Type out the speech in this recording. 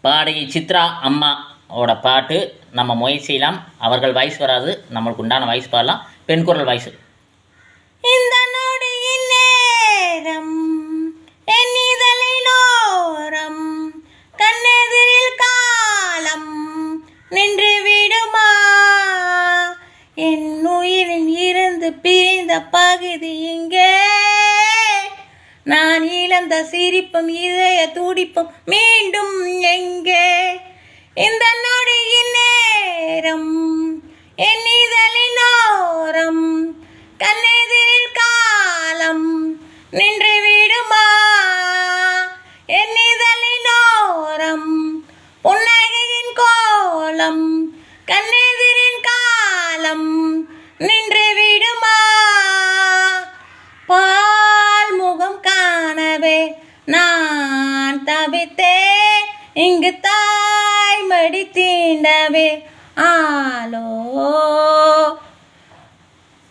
பாடகி சித்ரா அம்மாவோட பாட்டு நம்ம முயற்சி செய்யலாம். அவர்கள் வாய்ஸ் வராது, நம்மளுக்கு உண்டான வாய்ஸ் பாடலாம். பெண் குரல் வாய்ஸ். இந்த நொடியின் நேரம் என் இதழின் ஓரம் கண்ணெதிரில் காலம் நின்று விடுமா? என் உயிரில் இருந்து பிரிந்த பகுதி இங்கே, நான் இழந்த சிரிப்பும் இதய துடிப்பும் மீண்டும் எங்கே? இந்த நொடியின் நேரம் என் இதழின் ஓரம் கண்ணெதிரில் காலம் நின்று விடுமா? என் இதழின் ஓரம் புன்னகையின் கோலம் கண்ணெதிரின் காலம் நின்று விடுமா? பால் முகம் காணவே நான் தவித்தேன், இங்கு தாய்மடி தீண்டவே ஆலோ